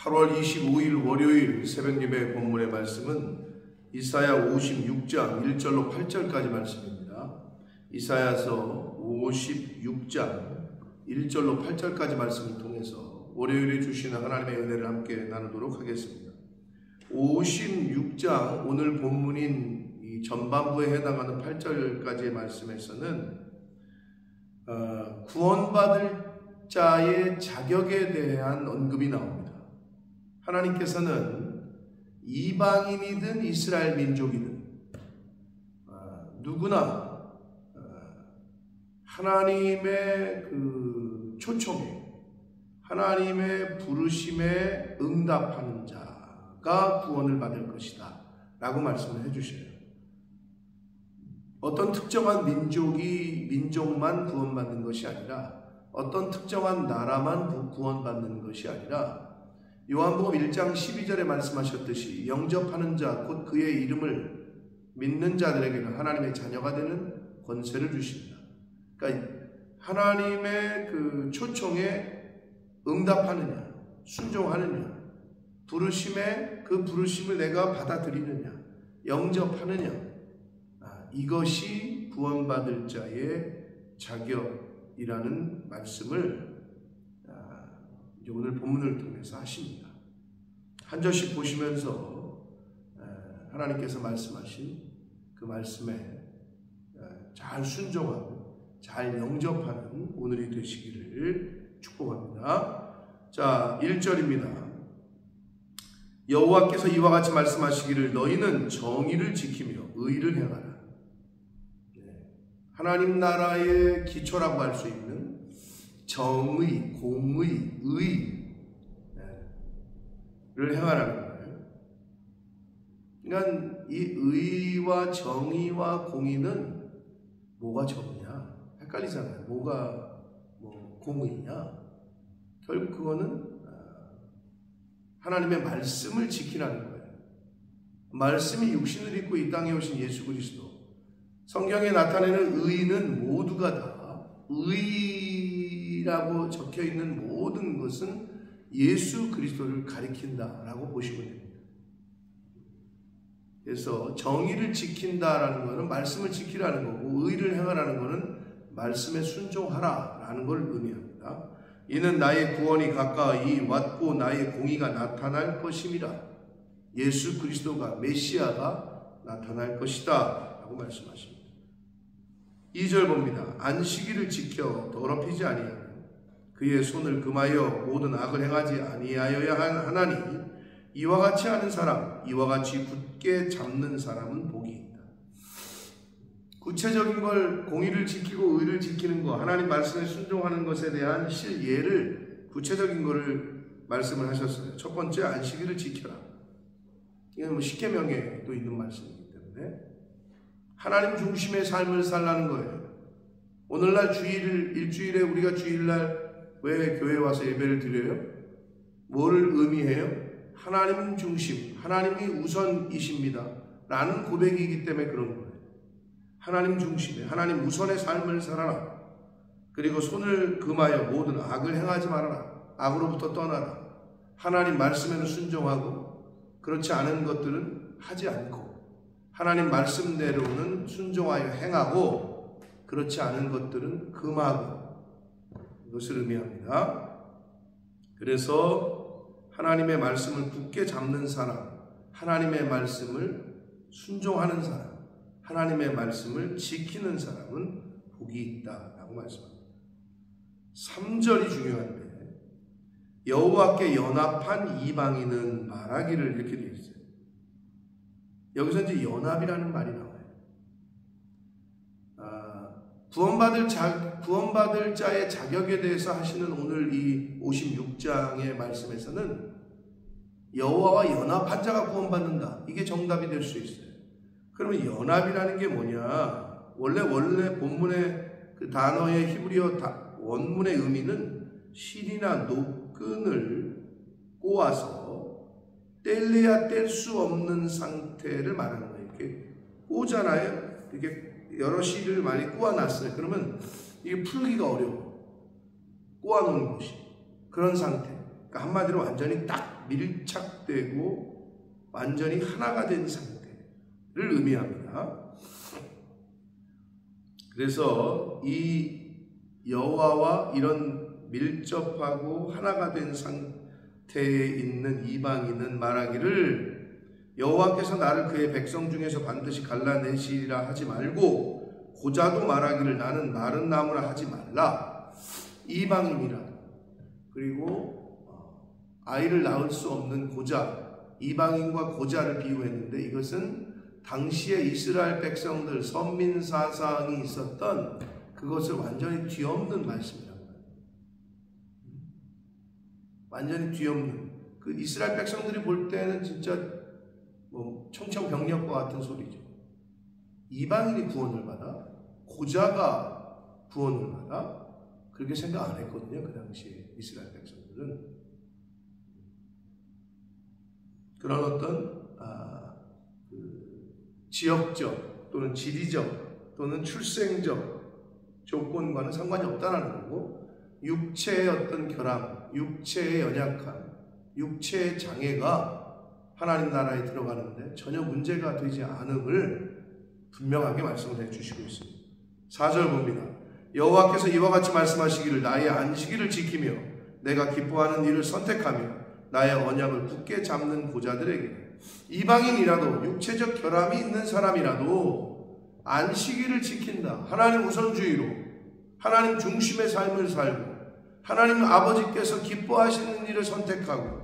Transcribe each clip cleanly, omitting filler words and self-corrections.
8월 25일 월요일 새벽예배 본문의 말씀은 이사야 56장 1절로 8절까지 말씀입니다. 이사야서 56장 1절로 8절까지 말씀을 통해서 월요일에 주시는 하나님의 은혜를 함께 나누도록 하겠습니다. 56장 오늘 본문인 이 전반부에 해당하는 8절까지의 말씀에서는 구원받을 자의 자격에 대한 언급이 나옵니다. 하나님께서는 이방인이든 이스라엘 민족이든 누구나 하나님의 그 초청에, 하나님의 부르심에 응답하는 자가 구원을 받을 것이다 라고 말씀을 해주셔요. 어떤 특정한 민족만 구원받는 것이 아니라, 어떤 특정한 나라만 구원받는 것이 아니라, 요한복음 1장 12절에 말씀하셨듯이 영접하는 자, 곧 그의 이름을 믿는 자들에게는 하나님의 자녀가 되는 권세를 주십니다. 그러니까 하나님의 그 초청에 응답하느냐, 순종하느냐, 부르심에 그 부르심을 내가 받아들이느냐, 영접하느냐, 이것이 구원받을 자의 자격이라는 말씀을 오늘 본문을 통해서 하십니다. 한 절씩 보시면서 하나님께서 말씀하신 그 말씀에 잘 순종하고 잘 영접하는 오늘이 되시기를 축복합니다. 자, 1절입니다. 여호와께서 이와 같이 말씀하시기를 너희는 정의를 지키며 의를 행하라. 하나님 나라의 기초라고 할 수 있는 정의, 공의, 의를 행하라는 거예요. 그러니까 이 의와 정의와 공의는 뭐가 정의냐? 헷갈리잖아요. 뭐가 공의냐? 결국 그거는 하나님의 말씀을 지키라는 거예요. 말씀이 육신을 입고 이 땅에 오신 예수 그리스도, 성경에 나타내는 의는 모두가 다 의라고 적혀 있는 모든 것은 예수 그리스도를 가리킨다라고 보시면 됩니다. 그래서 정의를 지킨다라는 것은 말씀을 지키라는 거고, 의를 행하라는 것은 말씀에 순종하라라는 걸 의미합니다. 이는 나의 구원이 가까이 왔고 나의 공의가 나타날 것임이라. 예수 그리스도가 메시아가 나타날 것이다 라고 말씀하십니다. 2절 봅니다. 안식일을 지켜 더럽히지 아니하며 그의 손을 금하여 모든 악을 행하지 아니하여야 하나니 이와 같이 하는 사람, 이와 같이 굳게 잡는 사람은 복이 있다. 구체적인 걸, 공의를 지키고 의를 지키는 것, 하나님 말씀에 순종하는 것에 대한 실예를, 구체적인 거를 말씀을 하셨어요. 첫 번째, 안식일을 지켜라. 이건 십계명에도 있는 말씀이기 때문에 하나님 중심의 삶을 살라는 거예요. 오늘날 일주일에 우리가 주일날 왜 교회에 와서 예배를 드려요? 뭐를 의미해요? 하나님 중심, 하나님이 우선이십니다 라는 고백이기 때문에 그런 거예요. 하나님 중심에, 하나님 우선의 삶을 살아라. 그리고 손을 금하여 모든 악을 행하지 말아라. 악으로부터 떠나라. 하나님 말씀에는 순종하고 그렇지 않은 것들은 하지 않고, 하나님 말씀대로는 순종하여 행하고 그렇지 않은 것들은 금하고, 이것을 의미합니다. 그래서 하나님의 말씀을 굳게 잡는 사람, 하나님의 말씀을 순종하는 사람, 하나님의 말씀을 지키는 사람은 복이 있다라고 말씀합니다. 3절이 중요한데, 여호와께 연합한 이방인은 말하기를, 이렇게 되어 있어요. 여기서 이제 연합이라는 말이 나와요. 구원받을 자의 자격에 대해서 하시는 오늘 이 56장의 말씀에서는 여호와와 연합한 자가 구원받는다, 이게 정답이 될 수 있어요. 그러면 연합이라는 게 뭐냐? 원래 본문의 그 단어의 히브리어 원문의 의미는 실이나 노끈을 꼬아서 뗄래야 뗄 수 없는 상태를 말하는 거예요. 이렇게 꼬잖아요. 이렇게 여러 실을 많이 꼬아놨어요. 그러면 이게 풀기가 어려워. 꼬아놓은 것이. 그런 상태. 그러니까 한마디로 완전히 딱 밀착되고 완전히 하나가 된 상태를 의미합니다. 그래서 이 여호와와 이런 밀접하고 하나가 된 상태에 있는 이방인은 말하기를 여호와께서 나를 그의 백성 중에서 반드시 갈라내시리라 하지 말고 고자도 말하기를 나는 마른 나무라 하지 말라. 이방인이라 그리고 아이를 낳을 수 없는 고자, 이방인과 고자를 비유했는데 이것은 당시에 이스라엘 백성들 선민 사상이 있었던 그것을 완전히 뒤엎는 말씀이라고 해요. 완전히 뒤엎는. 그 이스라엘 백성들이 볼 때는 진짜 청천벽력과 같은 소리죠. 이방인이 구원을 받아? 고자가 구원을 받아? 그렇게 생각 안 했거든요. 그 당시에 이스라엘 백성들은. 그런 어떤 지역적 또는 지리적 또는 출생적 조건과는 상관이 없다는 거고, 육체의 어떤 결함, 육체의 연약함, 육체의 장애가 하나님 나라에 들어가는데 전혀 문제가 되지 않음을 분명하게 말씀을 해주시고 있습니다. 4절 봅니다. 여호와께서 이와 같이 말씀하시기를 나의 안식일을 지키며 내가 기뻐하는 일을 선택하며 나의 언약을 굳게 잡는 고자들에게, 이방인이라도 육체적 결함이 있는 사람이라도 안식일을 지킨다. 하나님 우선주의로 하나님 중심의 삶을 살고 하나님 아버지께서 기뻐하시는 일을 선택하고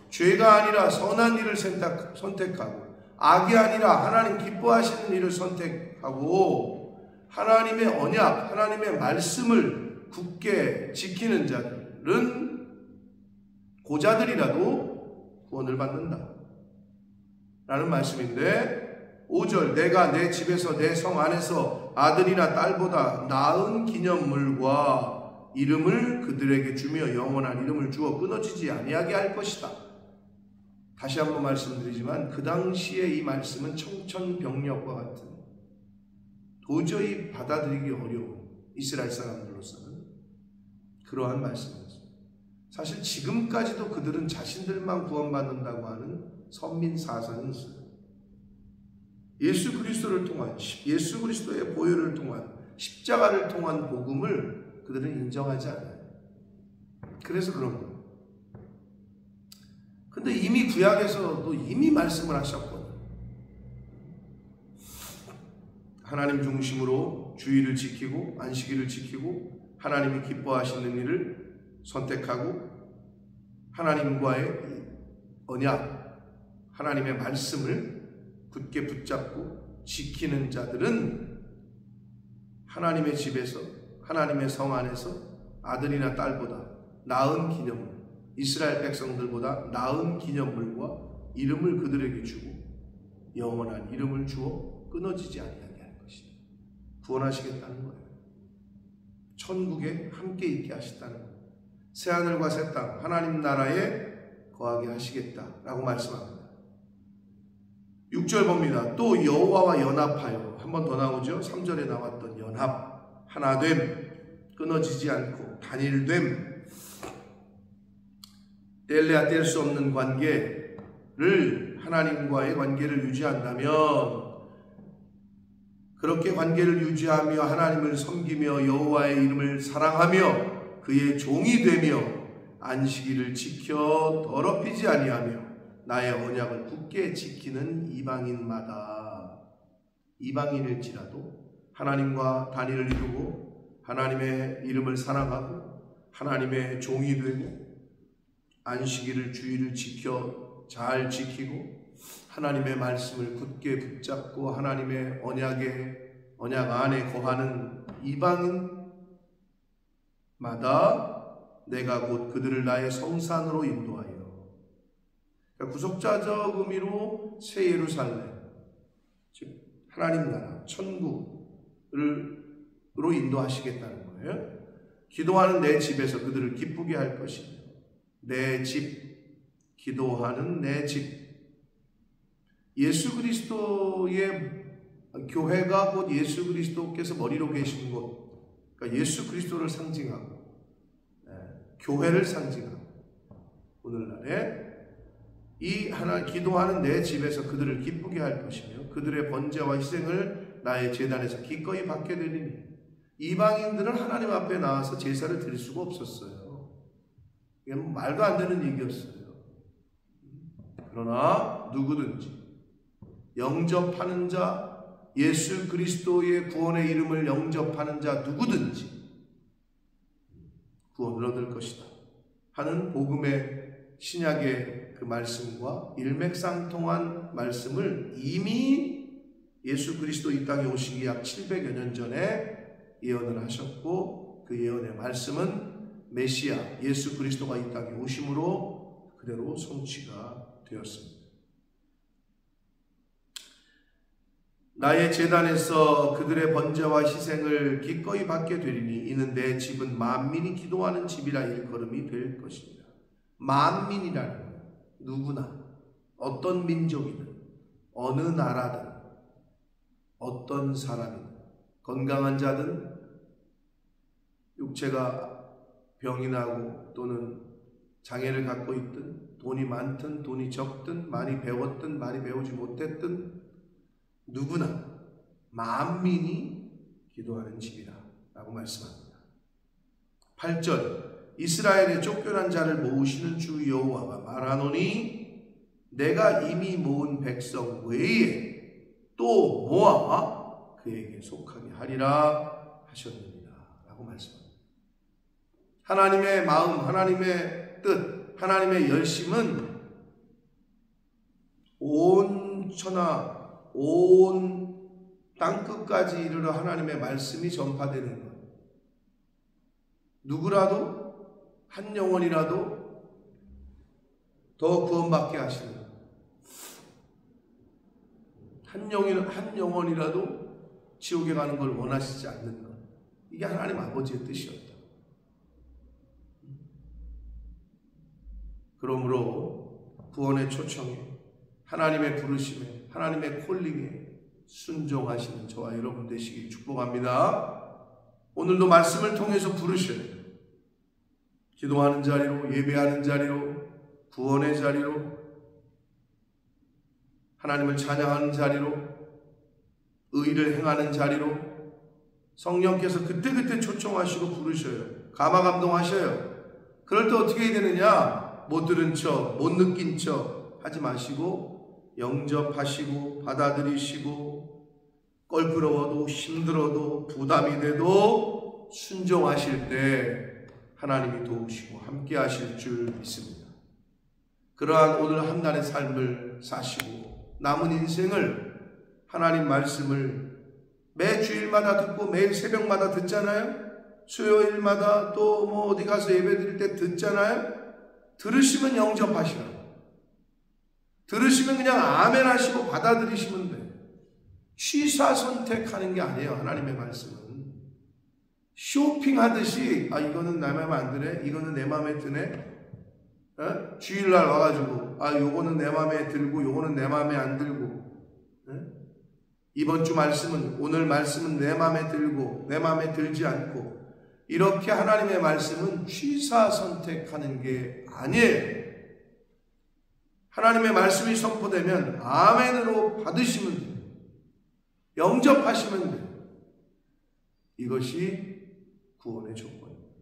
죄가 아니라 선한 일을 선택하고 악이 아니라 하나님 기뻐하시는 일을 선택하고 하나님의 언약, 하나님의 말씀을 굳게 지키는 자들은 고자들이라도 구원을 받는다 라는 말씀인데, 5절 내가 내 집에서 내 성 안에서 아들이나 딸보다 나은 기념물과 이름을 그들에게 주며 영원한 이름을 주어 끊어지지 아니하게 할 것이다. 다시 한번 말씀드리지만 그 당시에 이 말씀은 청천벽력과 같은 도저히 받아들이기 어려운 이스라엘 사람들로서는 그러한 말씀이었습니다. 사실 지금까지도 그들은 자신들만 구원받는다고 하는 선민 사상이 있어요. 예수 그리스도를 통한, 예수 그리스도의 보혈을 통한, 십자가를 통한 복음을 그들은 인정하지 않아요. 그래서 그런 거예요. 근데 이미 구약에서도 이미 말씀을 하셨거든요. 하나님 중심으로 주의를 지키고 안식일을 지키고 하나님이 기뻐하시는 일을 선택하고 하나님과의 언약, 하나님의 말씀을 굳게 붙잡고 지키는 자들은 하나님의 집에서, 하나님의 성 안에서 아들이나 딸보다 나은 기념물, 이스라엘 백성들보다 나은 기념물과 이름을 그들에게 주고 영원한 이름을 주어 끊어지지 아니하게 할 것이다. 구원하시겠다는 거예요. 천국에 함께 있게 하시다는 거예요. 새하늘과 새 땅, 하나님 나라에 거하게 하시겠다라고 말씀합니다. 6절 봅니다. 또 여호와와 연합하여, 한 번 더 나오죠. 3절에 나왔던 연합, 하나됨, 끊어지지 않고 단일됨, 뗄래야 뗄 수 없는 관계를, 하나님과의 관계를 유지한다면, 그렇게 관계를 유지하며 하나님을 섬기며 여호와의 이름을 사랑하며 그의 종이 되며 안식일을 지켜 더럽히지 아니하며 나의 언약을 굳게 지키는 이방인마다, 이방인일지라도 하나님과 단일을 이루고 하나님의 이름을 사랑하고 하나님의 종이 되고 안식일을 주의를 지켜 잘 지키고 하나님의 말씀을 굳게 붙잡고 하나님의 언약 안에 거하는 이방인마다 내가 곧 그들을 나의 성산으로 인도하여, 그러니까 구속자적 의미로 새 예루살렘, 즉 하나님 나라, 천국으로 인도하시겠다는 거예요. 기도하는 내 집에서 그들을 기쁘게 할 것이며, 내 집, 기도하는 내 집, 예수 그리스도의 교회가 곧 예수 그리스도께서 머리로 계신 곳, 그러니까 예수 그리스도를 상징하고 교회를 상징하고 오늘날에 이 하나 기도하는 내 집에서 그들을 기쁘게 할 것이며 그들의 번제와 희생을 나의 제단에서 기꺼이 받게 되리니 이방인들은 하나님 앞에 나와서 제사를 드릴 수가 없었어요. 이게 말도 안 되는 얘기였어요. 그러나 누구든지 영접하는 자, 예수 그리스도의 구원의 이름을 영접하는 자 누구든지 구원을 얻을 것이다 하는 복음의 신약의 그 말씀과 일맥상통한 말씀을 이미 예수 그리스도 이 땅에 오시기 약 700여 년 전에 예언을 하셨고 그 예언의 말씀은 메시아 예수 그리스도가 이 땅에 오심으로 그대로 성취가 되었습니다. 나의 제단에서 그들의 번제와 희생을 기꺼이 받게 되리니 이는 내 집은 만민이 기도하는 집이라 일컬음이 될 것입니다. 만민이라는 거예요. 누구나 어떤 민족이든 어느 나라든 어떤 사람이든 건강한 자든 육체가 병이 나고 또는 장애를 갖고 있든 돈이 많든 돈이 적든 많이 배웠든 많이 배우지 못했든 누구나 만민이 기도하는 집이라 라고 말씀합니다. 8절 이스라엘의 쫓겨난 자를 모으시는 주 여호와가 말하노니 내가 이미 모은 백성 외에 또 모아 그에게 속하게 하리라 하셨느니라 라고 말씀합니다. 하나님의 마음, 하나님의 뜻, 하나님의 열심은 온 천하 온 땅끝까지 이르러 하나님의 말씀이 전파되는 것. 누구라도 한 영혼이라도 더 구원받게 하시는 것. 한 영혼이라도 지옥에 가는 걸 원하시지 않는 것. 이게 하나님 아버지의 뜻이었다. 그러므로 구원의 초청에 하나님의 부르심에 하나님의 콜링에 순종하시는 저와 여러분 되시길 축복합니다. 오늘도 말씀을 통해서 부르셔야 돼요. 기도하는 자리로, 예배하는 자리로, 구원의 자리로, 하나님을 찬양하는 자리로, 의를 행하는 자리로 성령께서 그때그때 초청하시고 부르셔요. 감화감동하셔요. 그럴 때 어떻게 해야 되느냐? 못 들은 척, 못 느낀 척 하지 마시고 영접하시고 받아들이시고 껄끄러워도 힘들어도 부담이 돼도 순종하실 때 하나님이 도우시고 함께 하실 줄 믿습니다. 그러한 오늘 한 날의 삶을 사시고 남은 인생을 하나님 말씀을 매 주일마다 듣고 매일 새벽마다 듣잖아요. 수요일마다 또 뭐 어디 가서 예배 드릴 때 듣잖아요. 들으시면 영접하시라고. 들으시면 그냥 아멘 하시고 받아들이시면 돼요. 취사 선택하는 게 아니에요. 하나님의 말씀은 쇼핑하듯이 이거는 내 맘에 안 드네, 이거는 내 맘에 드네. 주일날 와가지고 요거는 내 맘에 들고 요거는 내 맘에 안 들고, 이번 주 말씀은 오늘 말씀은 내 맘에 들고 내 맘에 들지 않고, 이렇게 하나님의 말씀은 취사 선택하는 게 아니에요. 하나님의 말씀이 선포되면 아멘으로 받으시면 돼요. 영접하시면 돼요. 이것이 구원의 조건입니다.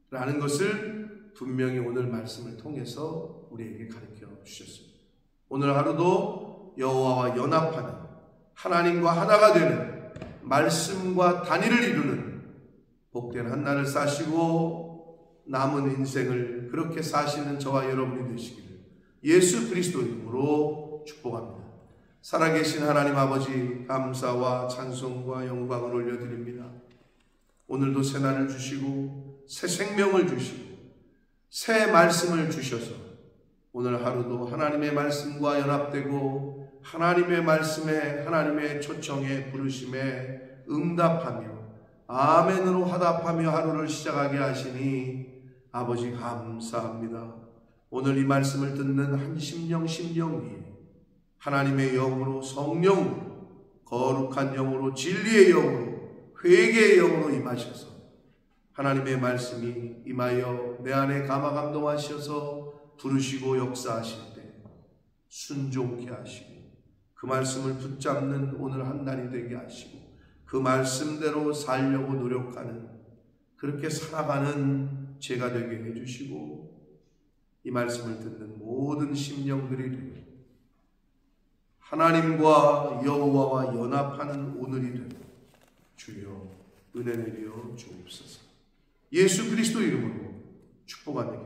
라는 것을 분명히 오늘 말씀을 통해서 우리에게 가르쳐 주셨습니다. 오늘 하루도 여호와와 연합하는, 하나님과 하나가 되는, 말씀과 단일을 이루는 복된 한 날을 사시고 남은 인생을 그렇게 사시는 저와 여러분이 되시기를 예수 그리스도 이름으로 축복합니다. 살아계신 하나님 아버지, 감사와 찬송과 영광을 올려드립니다. 오늘도 새 날을 주시고 새 생명을 주시고 새 말씀을 주셔서 오늘 하루도 하나님의 말씀과 연합되고 하나님의 말씀에, 하나님의 초청에, 부르심에 응답하며 아멘으로 화답하며 하루를 시작하게 하시니 아버지 감사합니다. 오늘 이 말씀을 듣는 한 심령 위에 하나님의 영으로, 성령으로, 거룩한 영으로, 진리의 영으로, 회개의 영으로 임하셔서 하나님의 말씀이 임하여 내 안에 감화감동하셔서 부르시고 역사하실 때 순종케 하시고 그 말씀을 붙잡는 오늘 한 날이 되게 하시고 그 말씀대로 살려고 노력하는 그렇게 살아가는 제가 되게 해주시고 이 말씀을 듣는 모든 심령들이 되게 하나님과 여호와와 연합하는 오늘이 되고 주여 은혜 내려 주옵소서. 예수 그리스도 이름으로 축복합니다.